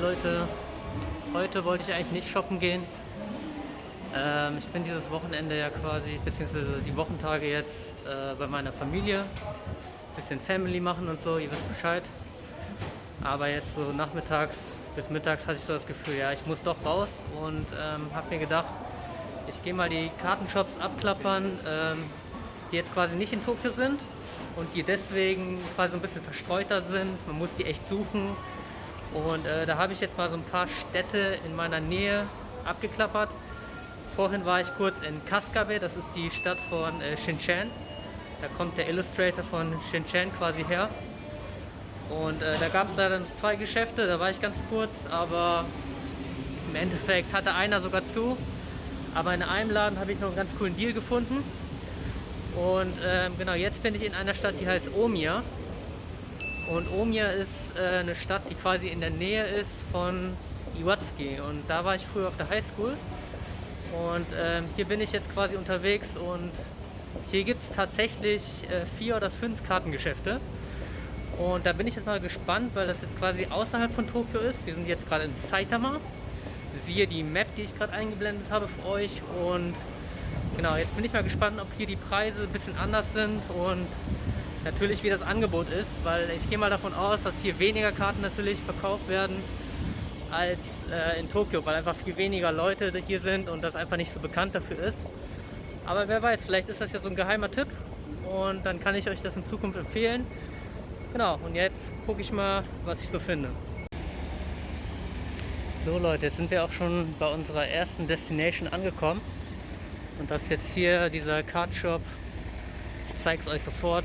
Leute, heute wollte ich eigentlich nicht shoppen gehen. Ich bin dieses Wochenende ja quasi, beziehungsweise die Wochentage jetzt bei meiner Familie. Bisschen Family machen und so, ihr wisst Bescheid. Aber jetzt so nachmittags bis mittags hatte ich so das Gefühl, ja, ich muss doch raus und habe mir gedacht, ich gehe mal die Kartenshops abklappern, die jetzt quasi nicht in Tokio sind und die deswegen quasi so ein bisschen verstreuter sind. Man muss die echt suchen. Und da habe ich jetzt mal so ein paar Städte in meiner Nähe abgeklappert. Vorhin war ich kurz in Cascavel, das ist die Stadt von Shenzhen. Da kommt der Illustrator von Shenzhen quasi her. Und da gab es leider noch 2 Geschäfte, da war ich ganz kurz, aber im Endeffekt hatte einer sogar zu. Aber in einem Laden habe ich noch einen ganz coolen Deal gefunden. Und genau, jetzt bin ich in einer Stadt, die heißt Omiya. Und Omiya ist eine Stadt, die quasi in der Nähe ist von Iwatsuki. Und da war ich früher auf der Highschool. Und hier bin ich jetzt quasi unterwegs und hier gibt es tatsächlich 4 oder 5 Kartengeschäfte. Und da bin ich jetzt mal gespannt, weil das jetzt quasi außerhalb von Tokio ist. Wir sind jetzt gerade in Saitama. Siehe die Map, die ich gerade eingeblendet habe für euch. Und genau, jetzt bin ich mal gespannt, ob hier die Preise ein bisschen anders sind und natürlich wie das Angebot ist, weil ich gehe mal davon aus, dass hier weniger Karten natürlich verkauft werden als in Tokio, weil einfach viel weniger Leute hier sind und das einfach nicht so bekannt dafür ist. Aber wer weiß, vielleicht ist das ja so ein geheimer Tipp und dann kann ich euch das in Zukunft empfehlen. Genau, und jetzt gucke ich mal, was ich so finde. So Leute, jetzt sind wir auch schon bei unserer ersten Destination angekommen. Und das ist jetzt hier dieser Card Shop. Ich zeige es euch sofort.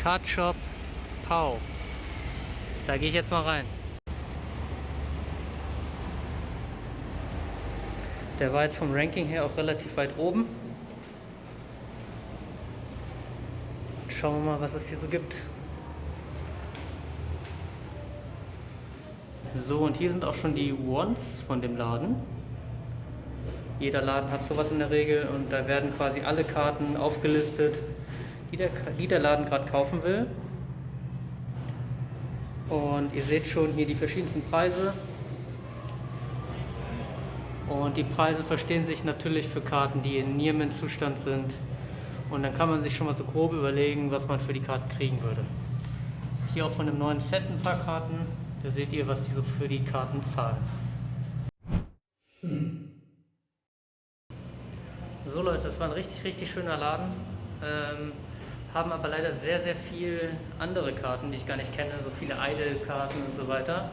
Card Shop Pau. Da gehe ich jetzt mal rein. Der war jetzt vom Ranking her auch relativ weit oben. Schauen wir mal, was es hier so gibt. So, und hier sind auch schon die Wants von dem Laden. Jeder Laden hat sowas in der Regel und da werden quasi alle Karten aufgelistet, die der Laden gerade kaufen will. Und ihr seht schon hier die verschiedensten Preise. Und die Preise verstehen sich natürlich für Karten, die in Nierman-Zustand sind. Und dann kann man sich schon mal so grob überlegen, was man für die Karten kriegen würde. Hier auch von dem neuen Set ein paar Karten. Da seht ihr, was die so für die Karten zahlen. So Leute, das war ein richtig schöner Laden. Haben aber leider sehr viel andere Karten, die ich gar nicht kenne. So viele Idol-Karten und so weiter.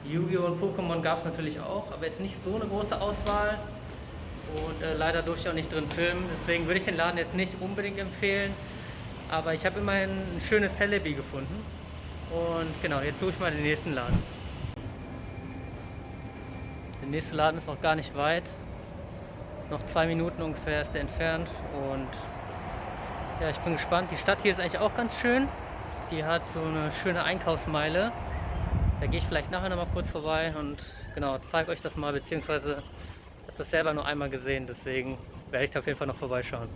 Yu-Gi-Oh! Und Pokémon gab es natürlich auch, aber jetzt nicht so eine große Auswahl. Und leider durfte ich auch nicht drin filmen. Deswegen würde ich den Laden jetzt nicht unbedingt empfehlen. Aber ich habe immerhin ein schönes Celebi gefunden. Und genau, jetzt suche ich mal den nächsten Laden. Der nächste Laden ist auch gar nicht weit. Noch 2 Minuten ungefähr ist der entfernt. Und ja, ich bin gespannt. Die Stadt hier ist eigentlich auch ganz schön. Die hat so eine schöne Einkaufsmeile. Da gehe ich vielleicht nachher noch mal kurz vorbei und genau, zeige euch das mal, beziehungsweise ich habe das selber nur einmal gesehen, deswegen werde ich da auf jeden Fall noch vorbeischauen.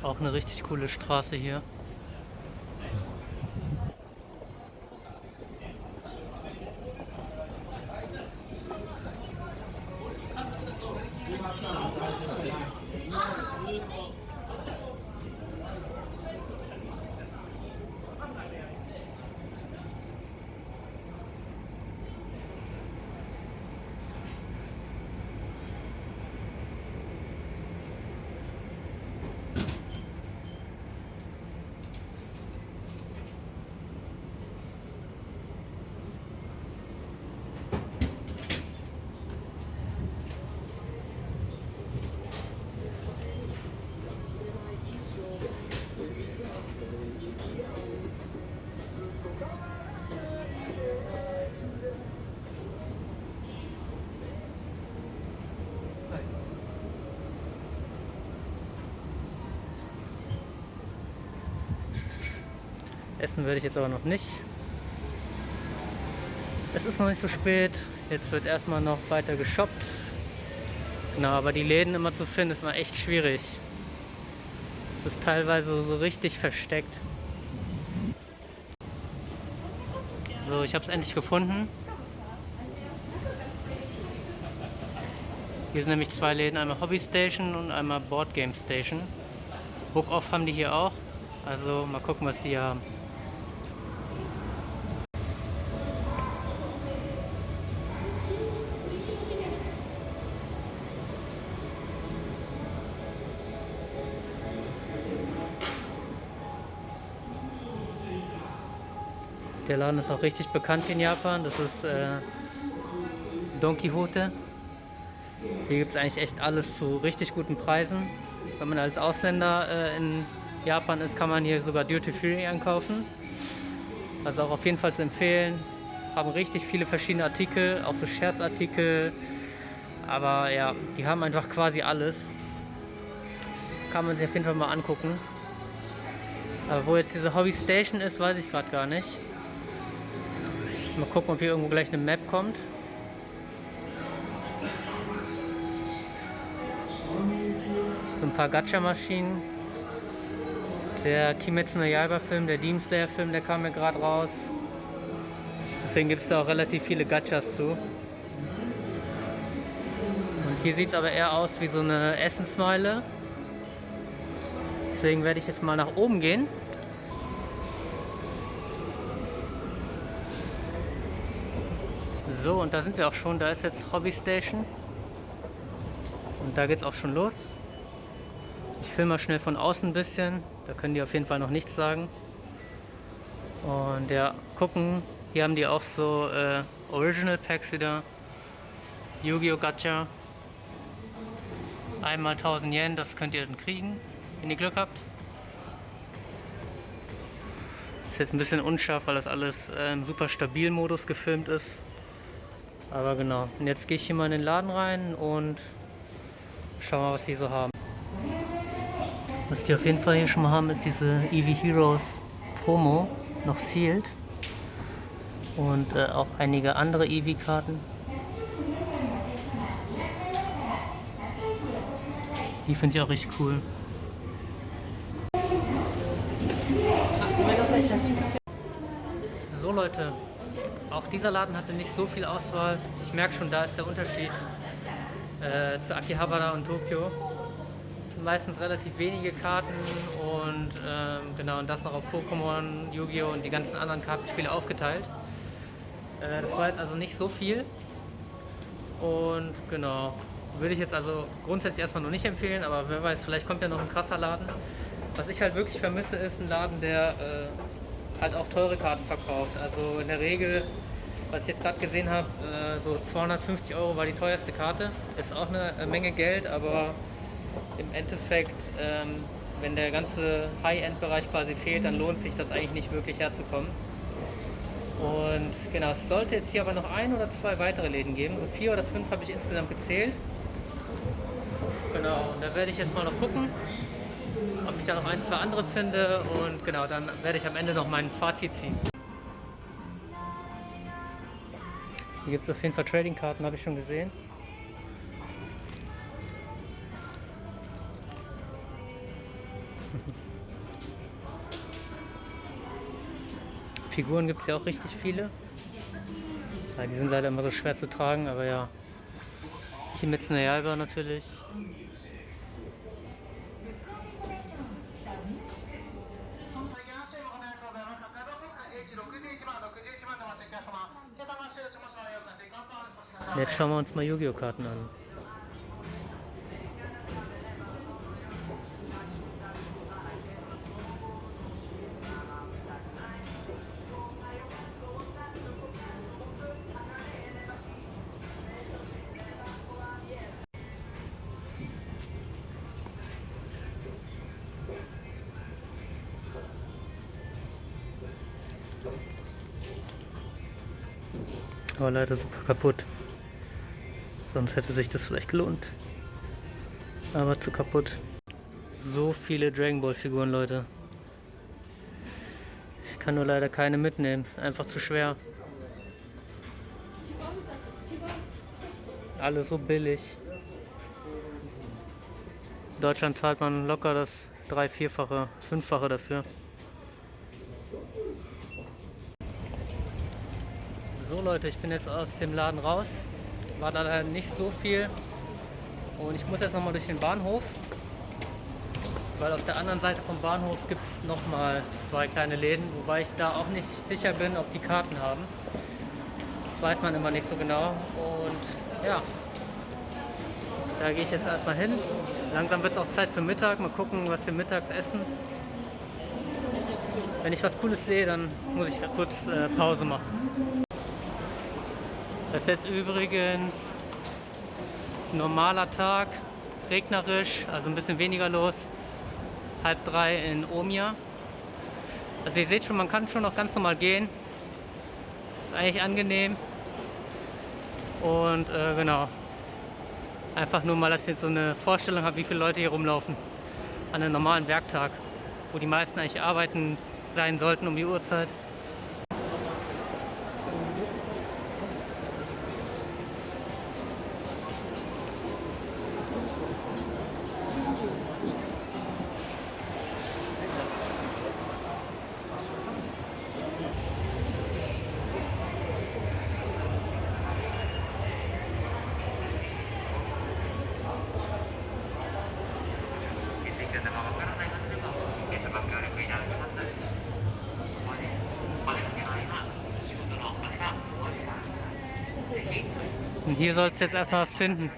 Auch eine richtig coole Straße hier. Essen werde ich jetzt aber noch nicht. Es ist noch nicht so spät. Jetzt wird erstmal noch weiter geshoppt. Genau, aber die Läden immer zu finden, ist mal echt schwierig. Es ist teilweise so richtig versteckt. So, ich habe es endlich gefunden. Hier sind nämlich zwei Läden, einmal Hobby Station und einmal Board Game Station. Book Off haben die hier auch. Also mal gucken, was die hier haben. Der Laden ist auch richtig bekannt in Japan. Das ist Don Quijote. Hier gibt es eigentlich echt alles zu richtig guten Preisen. Wenn man als Ausländer in Japan ist, kann man hier sogar Duty Free einkaufen. Also auch auf jeden Fall zu empfehlen. Haben richtig viele verschiedene Artikel, auch so Scherzartikel. Aber ja, die haben einfach quasi alles. Kann man sich auf jeden Fall mal angucken. Aber wo jetzt diese Hobby Station ist, weiß ich gerade gar nicht. Mal gucken, ob hier irgendwo gleich eine Map kommt. So ein paar Gacha-Maschinen. Der Kimetsu no Yaiba-Film, der Demon Slayer-Film, der kam mir gerade raus. Deswegen gibt es da auch relativ viele Gachas zu. Und hier sieht es aber eher aus wie so eine Essensmeile. Deswegen werde ich jetzt mal nach oben gehen. So, und da sind wir auch schon. Da ist jetzt Hobby Station. Und da geht es auch schon los. Ich filme mal schnell von außen ein bisschen. Da können die auf jeden Fall noch nichts sagen. Und ja, gucken. Hier haben die auch so Original Packs wieder. Yu-Gi-Oh! Gacha. Einmal 1000 Yen, das könnt ihr dann kriegen, wenn ihr Glück habt. Ist jetzt ein bisschen unscharf, weil das alles im super stabilen Modus gefilmt ist. Aber genau. Und jetzt gehe ich hier mal in den Laden rein und schau mal, was die so haben. Was die auf jeden Fall hier schon mal haben, ist diese Eevee Heroes Promo, noch sealed. Und auch einige andere Eevee-Karten. Die finde ich auch richtig cool. So Leute, auch dieser Laden hatte nicht so viel Auswahl. Ich merke schon, da ist der Unterschied zu Akihabara und Tokio. Es sind meistens relativ wenige Karten und genau, und das noch auf Pokémon, Yu-Gi-Oh! Und die ganzen anderen Kartenspiele aufgeteilt. Das war jetzt also nicht so viel. Und genau, würde ich jetzt also grundsätzlich erstmal noch nicht empfehlen, aber wer weiß, vielleicht kommt ja noch ein krasser Laden. Was ich halt wirklich vermisse, ist ein Laden, der halt auch teure Karten verkauft. Also in der Regel, was ich jetzt gerade gesehen habe, so 250 € war die teuerste Karte. Ist auch eine Menge Geld, aber im Endeffekt, wenn der ganze High-End-Bereich quasi fehlt, dann lohnt sich das eigentlich nicht wirklich herzukommen. Und genau, es sollte jetzt hier aber noch ein oder zwei weitere Läden geben. So 4 oder 5 habe ich insgesamt gezählt. Genau, und da werde ich jetzt mal noch gucken, ob ich da noch ein, zwei andere finde. Und genau, dann werde ich am Ende noch mein Fazit ziehen. Hier gibt es auf jeden Fall Trading-Karten, habe ich schon gesehen. Figuren gibt es ja auch richtig viele. Ja, die sind leider immer so schwer zu tragen, aber ja. Kimetsu no Yaiba natürlich. Jetzt schauen wir uns mal Yu-Gi-Oh! Karten an. Aber leider super kaputt. Sonst hätte sich das vielleicht gelohnt. Aber zu kaputt. So viele Dragon Ball Figuren, Leute. Ich kann nur leider keine mitnehmen. Einfach zu schwer. Alles so billig. In Deutschland zahlt man locker das 3-, 4-fache, 5-fache dafür. So Leute, ich bin jetzt aus dem Laden raus. War leider nicht so viel. Und ich muss jetzt nochmal durch den Bahnhof. Weil auf der anderen Seite vom Bahnhof gibt es nochmal 2 kleine Läden. Wobei ich da auch nicht sicher bin, ob die Karten haben. Das weiß man immer nicht so genau. Und ja, da gehe ich jetzt erstmal hin. Langsam wird es auch Zeit für Mittag. Mal gucken, was wir mittags essen. Wenn ich was Cooles sehe, dann muss ich kurz Pause machen. Das ist jetzt übrigens ein normaler Tag, regnerisch, also ein bisschen weniger los. 2:30 in Omiya. Also ihr seht schon, man kann schon noch ganz normal gehen. Das ist eigentlich angenehm. Und genau. Einfach nur mal, dass ich jetzt so eine Vorstellung habe, wie viele Leute hier rumlaufen. An einem normalen Werktag, wo die meisten eigentlich arbeiten sein sollten um die Uhrzeit. Und hier sollst du jetzt erstmal was finden.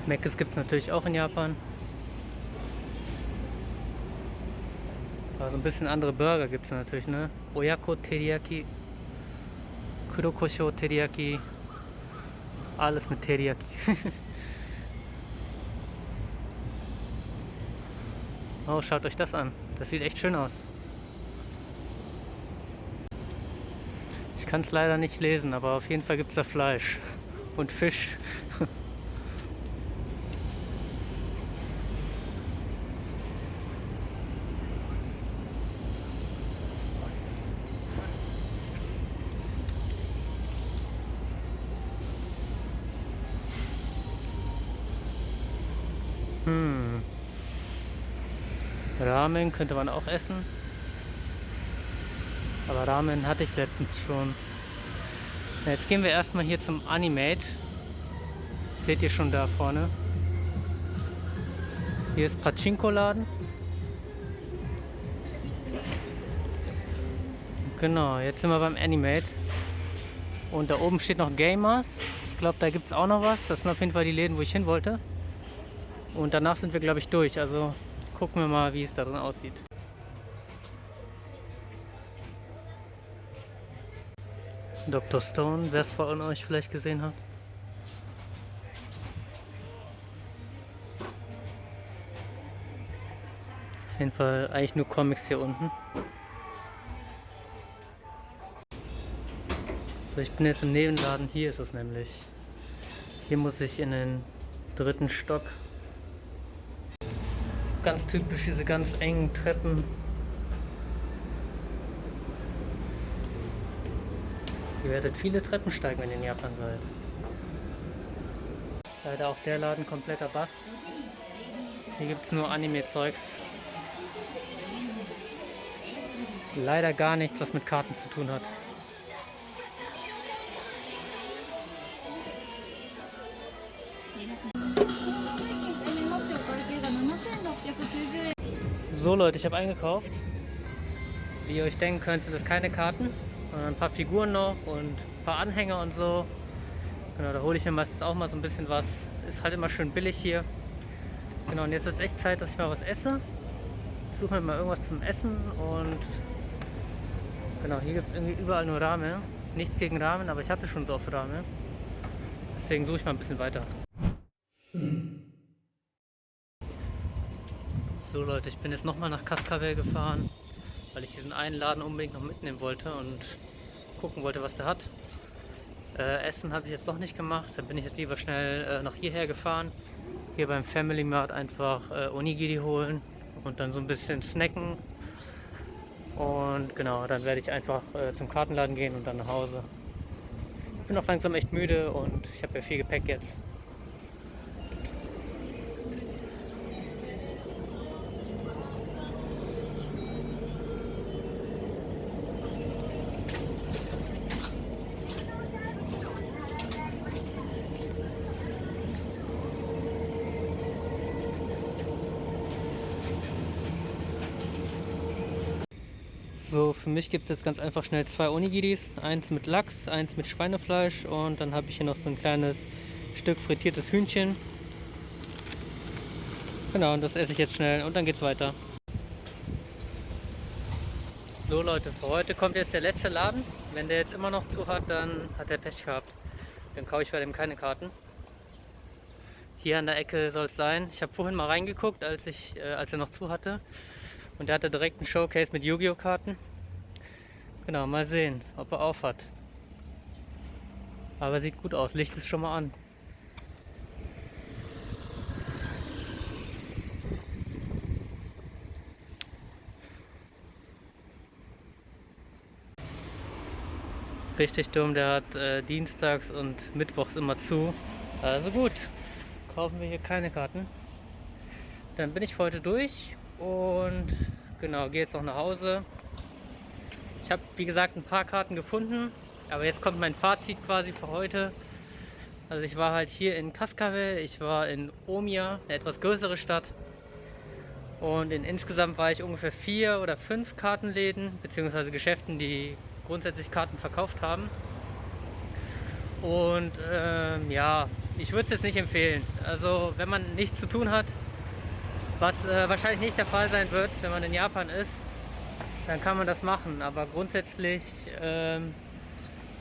Mc's gibt es natürlich auch in Japan. Aber so ein bisschen andere Burger gibt es natürlich, ne? Oyako Teriyaki, Kurokosho Teriyaki, alles mit Teriyaki. Oh, schaut euch das an. Das sieht echt schön aus. Ich kann es leider nicht lesen, aber auf jeden Fall gibt es da Fleisch und Fisch. Ramen könnte man auch essen. Aber Ramen hatte ich letztens schon. Ja, jetzt gehen wir erstmal hier zum Animate. Seht ihr schon da vorne. Hier ist Pachinko-Laden. Genau, jetzt sind wir beim Animate. Und da oben steht noch Gamers. Ich glaube, da gibt es auch noch was. Das sind auf jeden Fall die Läden, wo ich hin wollte. Und danach sind wir, glaube ich, durch. Also gucken wir mal, wie es da drin aussieht. Dr. Stone, wer es von euch vielleicht gesehen hat. Auf jeden Fall eigentlich nur Comics hier unten. So, ich bin jetzt im Nebenladen, hier ist es nämlich. Hier muss ich in den 3. Stock. Ganz typisch diese ganz engen Treppen. Ihr werdet viele Treppen steigen, wenn ihr in Japan seid. Leider auch der Laden kompletter Bast. Hier gibt es nur Anime-Zeugs. Leider gar nichts, was mit Karten zu tun hat. So Leute, ich habe eingekauft. Wie ihr euch denken könnt, sind das keine Karten. Ein paar Figuren noch und ein paar Anhänger und so. Genau, da hole ich mir meistens auch mal so ein bisschen was. Ist halt immer schön billig hier. Genau, und jetzt wird es echt Zeit, dass ich mal was esse. Ich suche mir mal irgendwas zum Essen und genau, hier gibt es irgendwie überall nur Ramen. Nichts gegen Ramen, aber ich hatte schon so oft Ramen. Deswegen suche ich mal ein bisschen weiter. So Leute, ich bin jetzt nochmal nach Cascavel gefahren, weil ich diesen einen Laden unbedingt noch mitnehmen wollte und gucken wollte, was der hat. Essen habe ich jetzt noch nicht gemacht, dann bin ich jetzt lieber schnell noch hierher gefahren. Hier beim Family Mart einfach Onigiri holen und dann so ein bisschen snacken. Und genau, dann werde ich einfach zum Kartenladen gehen und dann nach Hause. Ich bin auch langsam echt müde und ich habe ja viel Gepäck jetzt. So, für mich gibt es jetzt ganz einfach schnell 2 Onigiris. Eins mit Lachs, eins mit Schweinefleisch und dann habe ich hier noch so ein kleines Stück frittiertes Hühnchen. Genau, und das esse ich jetzt schnell und dann geht's weiter. So Leute, für heute kommt jetzt der letzte Laden. Wenn der jetzt immer noch zu hat, dann hat er Pech gehabt. Dann kaufe ich bei dem keine Karten. Hier an der Ecke soll es sein. Ich habe vorhin mal reingeguckt, als er noch zu hatte. Und der hatte direkt einen Showcase mit Yu-Gi-Oh! Karten. Genau, mal sehen, ob er auf hat. Aber sieht gut aus, Licht ist schon mal an. Richtig dumm, der hat dienstags und mittwochs immer zu. Also gut, kaufen wir hier keine Karten. Dann bin ich für heute durch und genau, gehe jetzt noch nach Hause. Ich habe, wie gesagt, ein paar Karten gefunden, aber jetzt kommt mein Fazit quasi für heute. Also ich war halt hier in Cascavel, ich war in Omiya, eine etwas größere Stadt. Und insgesamt war ich ungefähr 4 oder 5 Kartenläden, beziehungsweise Geschäften, die grundsätzlich Karten verkauft haben. Und ja, ich würde es jetzt nicht empfehlen. Also wenn man nichts zu tun hat, was wahrscheinlich nicht der Fall sein wird, wenn man in Japan ist, dann kann man das machen. Aber grundsätzlich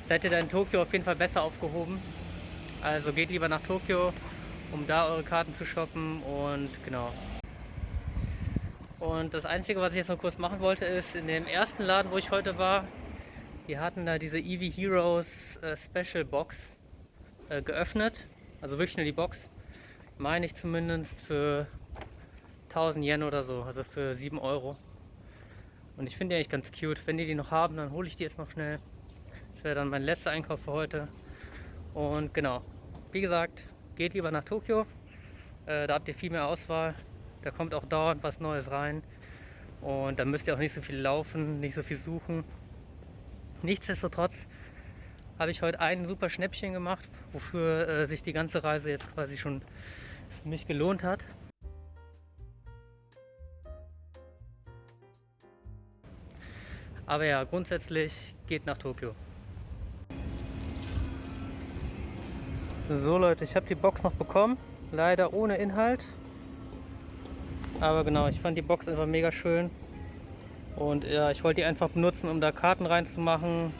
seid ihr da in Tokio auf jeden Fall besser aufgehoben. Also geht lieber nach Tokio, um da eure Karten zu shoppen und genau. Und das Einzige, was ich jetzt noch kurz machen wollte, ist, in dem ersten Laden, wo ich heute war, die hatten da diese Eevee Heroes Special Box geöffnet. Also wirklich nur die Box, meine ich zumindest, für 1000 Yen oder so, also für 7 Euro. Und ich finde die eigentlich ganz cute. Wenn die noch haben, dann hole ich die jetzt noch schnell. Das wäre dann mein letzter Einkauf für heute. Und genau, wie gesagt, geht lieber nach Tokio. Da habt ihr viel mehr Auswahl. Da kommt auch dauernd was Neues rein. Und da müsst ihr auch nicht so viel laufen, nicht so viel suchen. Nichtsdestotrotz habe ich heute ein super Schnäppchen gemacht, wofür sich die ganze Reise jetzt quasi schon für mich gelohnt hat. Aber ja, grundsätzlich geht nach Tokio. So Leute, ich habe die Box noch bekommen, leider ohne Inhalt. Aber genau, ich fand die Box einfach mega schön. Und ja, ich wollte die einfach benutzen, um da Karten reinzumachen.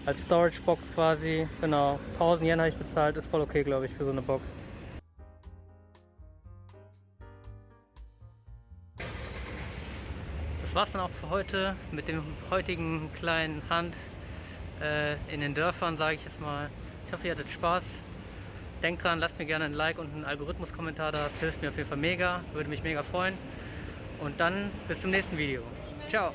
Als Storage Box quasi. Genau, 1000 Yen habe ich bezahlt, ist voll okay, glaube ich, für so eine Box. Das war's dann auch für heute mit dem heutigen kleinen Hunt in den Dörfern, sage ich jetzt mal. Ich hoffe, ihr hattet Spaß. Denkt dran, lasst mir gerne ein Like und einen Algorithmus-Kommentar da. Das hilft mir auf jeden Fall mega, würde mich mega freuen. Und dann bis zum nächsten Video. Ciao!